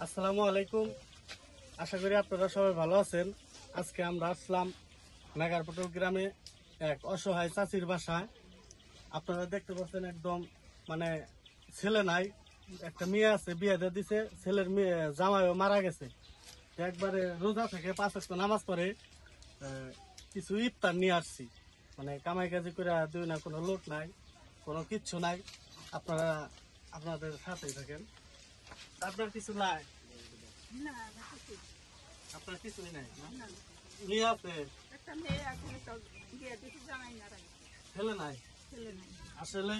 আসসালামু আলাইকুম। আশা করি আপনারা সবাই ভালো আছেন। আজকে আমরা আসলাম মেগারপটল গ্রামে এক অসহায় চাচির বাসায়। আপনারা দেখতে পাচ্ছেন একদম মানে ছেলে নাই, একটা মেয়ে আছে, বিয়ে দিয়ে দিছে। ছেলের মেয়ে জামাইও মারা গেছে। একবারে রোজা থেকে 5 ওয়াক্ত নামাজ পড়ে কিছু ইফতার নিয়ে আসছি। মানে কামাই কাজি করে দুই না, কোনো লোক নাই, কোনো কিচ্ছু নাই। আপনারা আপনাদের সাথেই থাকেন। আপনার কিছু নাই? আপনার কিছুই নাই না? মেয়ে আছে, ছেলে নাই। আসলে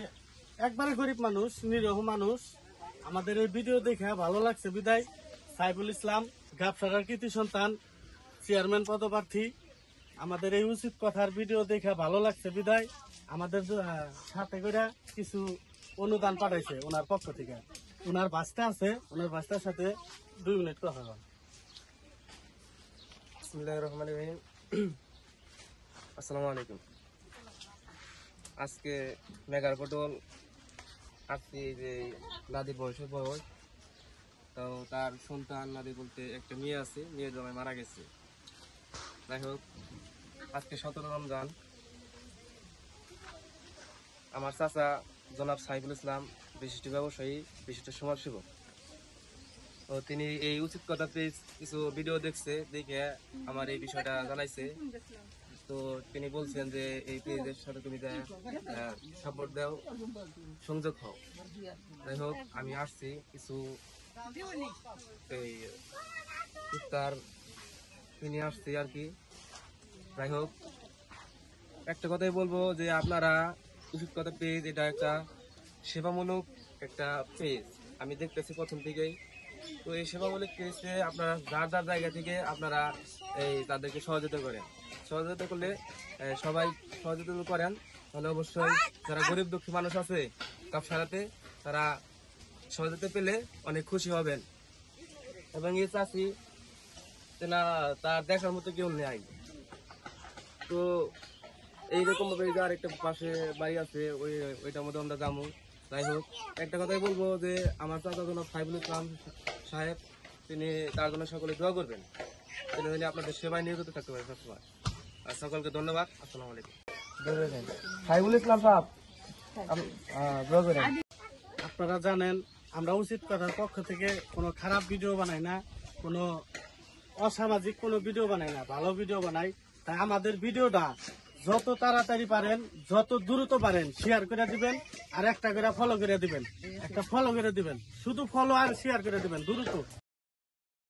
একবারে গরিব মানুষ, নিরীহ মানুষ। আমাদের এই ভিডিও দেখে ভালো লাগছে বিদায় সাইফুল ইসলাম গাবসারার কৃতি সন্তান, চেয়ারম্যান পদপ্রার্থী। আমাদের এই উচিত কথার ভিডিও দেখে ভালো লাগছে বিদায় আমাদের সাথে করে কিছু অনুদান পাঠাইছে ওনার পক্ষ থেকে। ওনার বাচ্চা আছে, ওনার বাচ্চার সাথে 2 মিনিট কথা বল। বিসমিল্লাহির রহমানির রহিম। আসসালামু আলাইকুম। আজকে মেগারপটল আসছি যে নাদির বয়স, তো তার সন্তান নাদি বলতে একটা মেয়ে আছে, মেয়ের জামাই মারা গেছে। যাই হোক, আজকে 17 রমজান। আমার চাচা জনাব সাইফুল ইসলাম বিশিষ্ট ব্যবসায়ী, বিশিষ্ট সমাজসেবক, তো তিনি এই উচিত কথা পেজ কিছু ভিডিও দেখছে, দেখে আমার এই বিষয়টা জানাইছে। তো তিনি বলছেন যে এই পেজের সাথে তুমি সাপোর্ট দাও, সংযোগ হও। যাই হোক, আমি আসছি কিছু এই ইফতার কিনে আসছি আর কি। যাই হোক, একটা কথাই বলবো যে আপনারা উচিত কথা পেজ, এটা একটা সেবামূলক একটা পেজ আমি দেখতেছি প্রথম থেকেই। তো এই সেবামূলক পেজে আপনারা যার যার জায়গা থেকে আপনারা এই তাদেরকে সহযোগিতা করেন। সহযোগিতা করলে সবাই সহযোগিতা করেন, তাহলে অবশ্যই যারা গরিব দুঃখী মানুষ আছে কাপসারাতে, তারা সহযোগিতা পেলে অনেক খুশি হবেন। এবং এই চাষি না, তার দেখার মতো কেউ নেই। তো এইরকম ভাবে যার একটা পাশে বাড়ি আছে, ওইটার মধ্যে আমরা যাবো। যাই হোক, একটা কথাই বলবো যে আমার চাচা জনাব সাইফুল ইসলাম সাহেব, তিনি তার জন্য সকলে দোয়া করবেন, তিনি আপনাদের সেবায় নিয়োজিত থাকতে পারেন সবসময়। আর সকলকে ধন্যবাদ। আসসালামু আলাইকুম। সাইফুল ইসলাম সাহেব, আপনারা জানেন আমরা উচিত কথার পক্ষ থেকে কোনো খারাপ ভিডিও বানাই না, কোনো অসামাজিক কোনো ভিডিও বানাই না, ভালো ভিডিও বানাই। তাই আমাদের ভিডিওটা যত তাড়াতাড়ি পারেন, যত দ্রুত পারেন শেয়ার করে দিবেন, আর একটা করে ফলো করে দিবেন। একটা ফলো করে দিবেন, শুধু ফলো আর শেয়ার করে দিবেন দ্রুত।